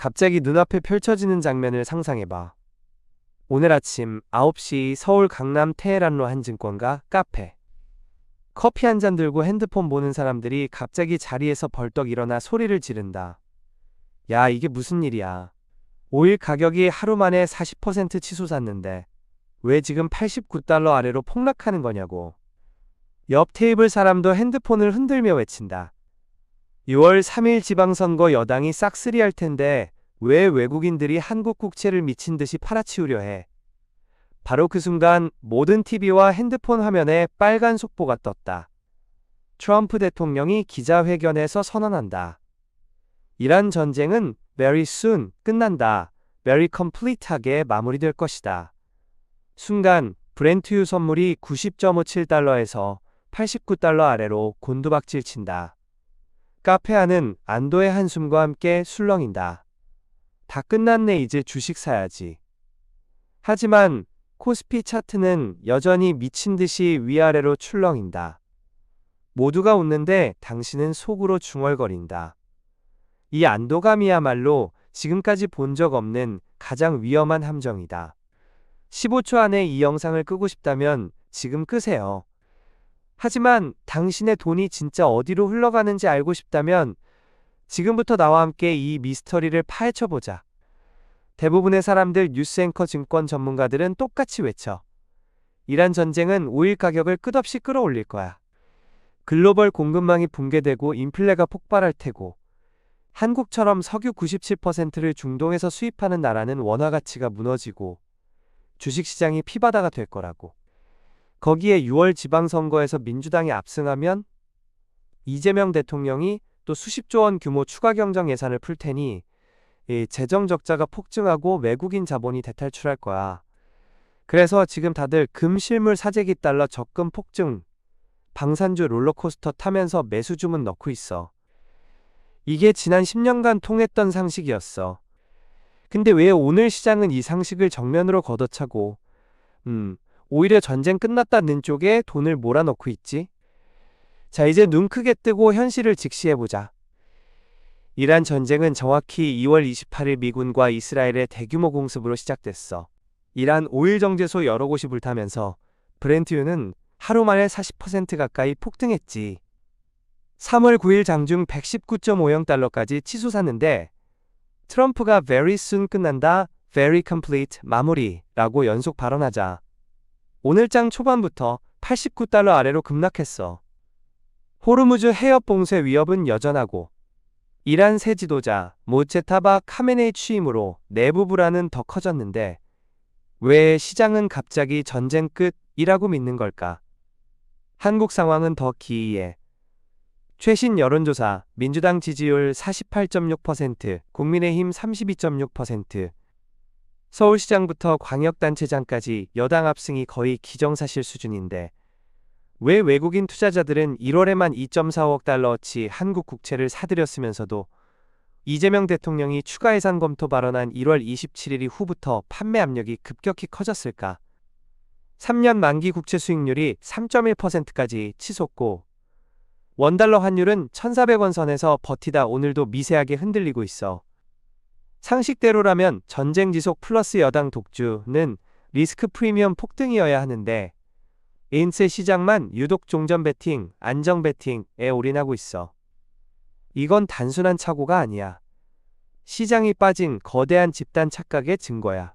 갑자기 눈앞에 펼쳐지는 장면을 상상해봐. 오늘 아침 9시 서울 강남 테헤란로 한 증권가 카페. 커피 한 잔 들고 핸드폰 보는 사람들이 갑자기 자리에서 벌떡 일어나 소리를 지른다. 야, 이게 무슨 일이야. 오일 가격이 하루 만에 40% 치솟았는데 왜 지금 89달러 아래로 폭락하는 거냐고. 옆 테이블 사람도 핸드폰을 흔들며 외친다. 6월 3일 지방선거 여당이 싹쓸이할 텐데 왜 외국인들이 한국 국채를 미친 듯이 팔아치우려 해. 바로 그 순간 모든 TV와 핸드폰 화면에 빨간 속보가 떴다. 트럼프 대통령이 기자회견에서 선언한다. 이란 전쟁은 very soon 끝난다. very complete하게 마무리될 것이다. 순간 브렌트유 선물이 90.57달러에서 89달러 아래로 곤두박질 친다. 카페 안은 안도의 한숨과 함께 술렁인다. 다 끝났네, 이제 주식 사야지. 하지만 코스피 차트는 여전히 미친 듯이 위아래로 출렁인다. 모두가 웃는데 당신은 속으로 중얼거린다. 이 안도감이야말로 지금까지 본 적 없는 가장 위험한 함정이다. 15초 안에 이 영상을 끄고 싶다면 지금 끄세요. 하지만 당신의 돈이 진짜 어디로 흘러가는지 알고 싶다면 지금부터 나와 함께 이 미스터리를 파헤쳐보자. 대부분의 사람들, 뉴스 앵커, 증권 전문가들은 똑같이 외쳐. 이란 전쟁은 오일 가격을 끝없이 끌어올릴 거야. 글로벌 공급망이 붕괴되고 인플레가 폭발할 테고 한국처럼 석유 97%를 중동에서 수입하는 나라는 원화 가치가 무너지고 주식시장이 피바다가 될 거라고. 거기에 6월 지방선거에서 민주당이 압승하면 이재명 대통령이 또 수십조 원 규모 추가 경정 예산을 풀 테니 재정 적자가 폭증하고 외국인 자본이 대탈출할 거야. 그래서 지금 다들 금, 실물, 사재기, 달러 적금 폭증, 방산주 롤러코스터 타면서 매수 주문 넣고 있어. 이게 지난 10년간 통했던 상식이었어. 근데 왜 오늘 시장은 이 상식을 정면으로 걷어차고 오히려 전쟁 끝났다는 쪽에 돈을 몰아넣고 있지? 자, 이제 눈 크게 뜨고 현실을 직시해보자. 이란 전쟁은 정확히 2월 28일 미군과 이스라엘의 대규모 공습으로 시작됐어. 이란 오일 정제소 여러 곳이 불타면서 브렌트유는 하루 만에 40% 가까이 폭등했지. 3월 9일 장중 119.50달러까지 치솟았는데 트럼프가 very soon 끝난다, very complete 마무리라고 연속 발언하자 오늘장 초반부터 89달러 아래로 급락했어. 호르무즈 해협 봉쇄 위협은 여전하고 이란 새 지도자 모체타바 카메네이 취임으로 내부 불안은 더 커졌는데 왜 시장은 갑자기 전쟁 끝이라고 믿는 걸까? 한국 상황은 더 기이해. 최신 여론조사 민주당 지지율 48.6%, 국민의힘 32.6%, 서울시장부터 광역단체장까지 여당 압승이 거의 기정사실 수준인데 왜 외국인 투자자들은 1월에만 2.45억 달러어치 한국 국채를 사들였으면서도 이재명 대통령이 추가 예산 검토 발언한 1월 27일 이후부터 판매 압력이 급격히 커졌을까? 3년 만기 국채 수익률이 3.1%까지 치솟고 원달러 환율은 1,400원 선에서 버티다 오늘도 미세하게 흔들리고 있어. 상식대로라면 전쟁 지속 플러스 여당 독주는 리스크 프리미엄 폭등이어야 하는데 인세 시장만 유독 종전 베팅, 안정 베팅에 올인하고 있어. 이건 단순한 착오가 아니야. 시장이 빠진 거대한 집단 착각의 증거야.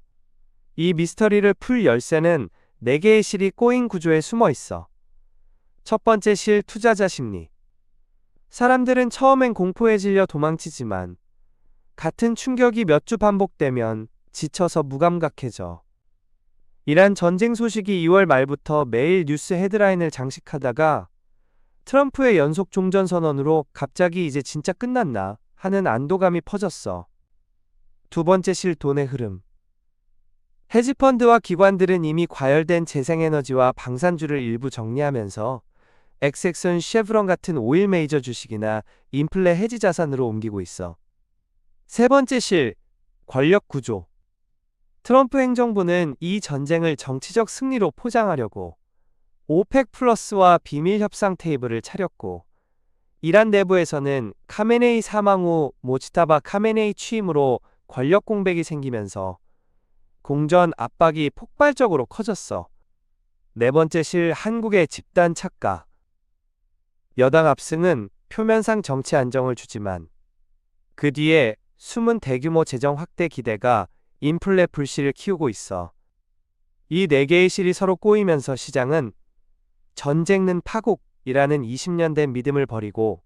이 미스터리를 풀 열쇠는 4개의 실이 꼬인 구조에 숨어 있어. 첫 번째 실, 투자자 심리. 사람들은 처음엔 공포에 질려 도망치지만 같은 충격이 몇 주 반복되면 지쳐서 무감각해져. 이란 전쟁 소식이 2월 말부터 매일 뉴스 헤드라인을 장식하다가 트럼프의 연속 종전선언으로 갑자기 이제 진짜 끝났나 하는 안도감이 퍼졌어. 두 번째 실, 돈의 흐름. 헤지펀드와 기관들은 이미 과열된 재생에너지와 방산주를 일부 정리하면서 엑섹선, 쉐브론 같은 오일 메이저 주식이나 인플레 해지 자산으로 옮기고 있어. 세 번째 실, 권력 구조. 트럼프 행정부는 이 전쟁을 정치적 승리로 포장하려고 오펙 플러스와 비밀 협상 테이블을 차렸고 이란 내부에서는 카메네이 사망 후 모치타바 카메네이 취임으로 권력 공백이 생기면서 공전 압박이 폭발적으로 커졌어. 네 번째 실 한국의 집단 착각. 여당 압승은 표면상 정치 안정을 주지만 그 뒤에 숨은 대규모 재정 확대 기대가 인플레 불씨를 키우고 있어. 이 네 개의 실이 서로 꼬이면서 시장은 전쟁은 파국이라는 20년 된 믿음을 버리고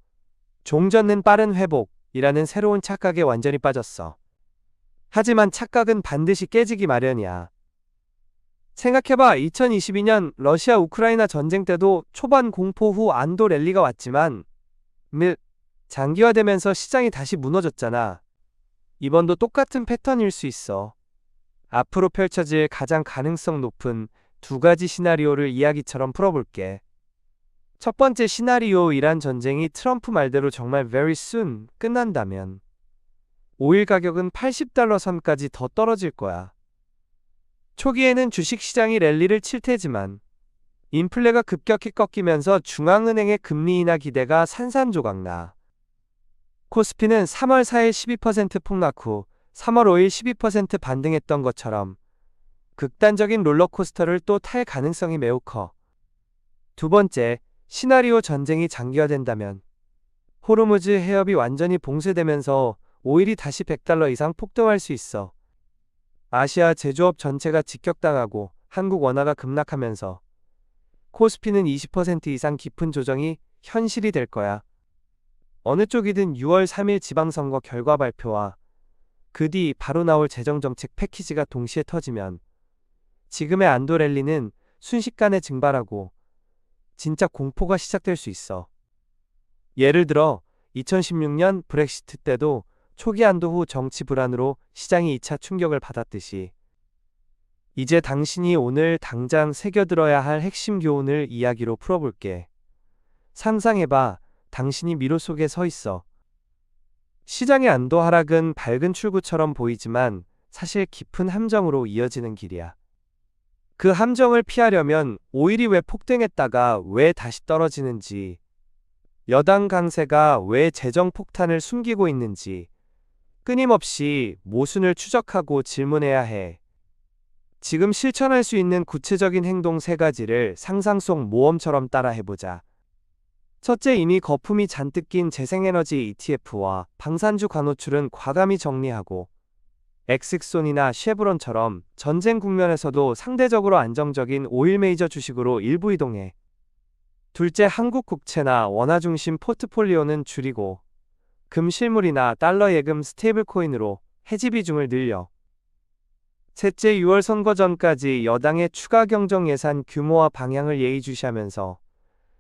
종전은 빠른 회복이라는 새로운 착각에 완전히 빠졌어. 하지만 착각은 반드시 깨지기 마련이야. 생각해봐. 2022년 러시아 우크라이나 전쟁 때도 초반 공포 후 안도 랠리가 왔지만 장기화되면서 시장이 다시 무너졌잖아. 이번도 똑같은 패턴일 수 있어. 앞으로 펼쳐질 가장 가능성 높은 두 가지 시나리오를 이야기처럼 풀어볼게. 첫 번째 시나리오, 이란 전쟁이 트럼프 말대로 정말 very soon 끝난다면 오일 가격은 $80 선까지 더 떨어질 거야. 초기에는 주식시장이 랠리를 칠 테지만 인플레가 급격히 꺾이면서 중앙은행의 금리 인하 기대가 산산조각나. 코스피는 3월 4일 12% 폭락 후 3월 5일 12% 반등했던 것처럼 극단적인 롤러코스터를 또 탈 가능성이 매우 커. 두 번째, 시나리오, 전쟁이 장기화된다면 호르무즈 해협이 완전히 봉쇄되면서 오일이 다시 $100 이상 폭등할 수 있어. 아시아 제조업 전체가 직격당하고 한국 원화가 급락하면서 코스피는 20% 이상 깊은 조정이 현실이 될 거야. 어느 쪽이든 6월 3일 지방선거 결과 발표와 그 뒤 바로 나올 재정정책 패키지가 동시에 터지면 지금의 안도 랠리는 순식간에 증발하고 진짜 공포가 시작될 수 있어. 예를 들어 2016년 브렉시트 때도 초기 안도 후 정치 불안으로 시장이 2차 충격을 받았듯이 이제 당신이 오늘 당장 새겨들어야 할 핵심 교훈을 이야기로 풀어볼게. 상상해봐. 당신이 미로 속에 서 있어. 시장의 안도 하락은 밝은 출구처럼 보이지만 사실 깊은 함정으로 이어지는 길이야. 그 함정을 피하려면 오일이 왜 폭등했다가 왜 다시 떨어지는지, 여당 강세가 왜 재정 폭탄을 숨기고 있는지 끊임없이 모순을 추적하고 질문해야 해. 지금 실천할 수 있는 구체적인 행동 세 가지를 상상 속 모험처럼 따라 해보자. 첫째, 이미 거품이 잔뜩 낀 재생에너지 ETF와 방산주 관호출은 과감히 정리하고 엑스손이나 쉐브론처럼 전쟁 국면에서도 상대적으로 안정적인 오일 메이저 주식으로 일부 이동해. 둘째, 한국 국채나 원화 중심 포트폴리오는 줄이고 금 실물이나 달러 예금 스테이블 코인으로 해지 비중을 늘려. 셋째, 6월 선거 전까지 여당의 추가 경정 예산 규모와 방향을 예의주시하면서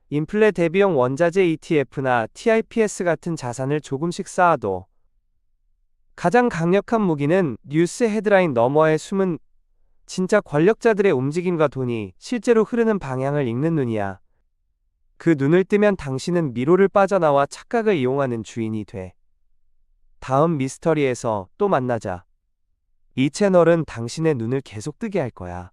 인플레 대비용 원자재 ETF나 TIPS 같은 자산을 조금씩 쌓아둬. 가장 강력한 무기는 뉴스 헤드라인 너머에 숨은 진짜 권력자들의 움직임과 돈이 실제로 흐르는 방향을 읽는 눈이야. 그 눈을 뜨면 당신은 미로를 빠져나와 착각을 이용하는 주인이 돼. 다음 미스터리에서 또 만나자. 이 채널은 당신의 눈을 계속 뜨게 할 거야.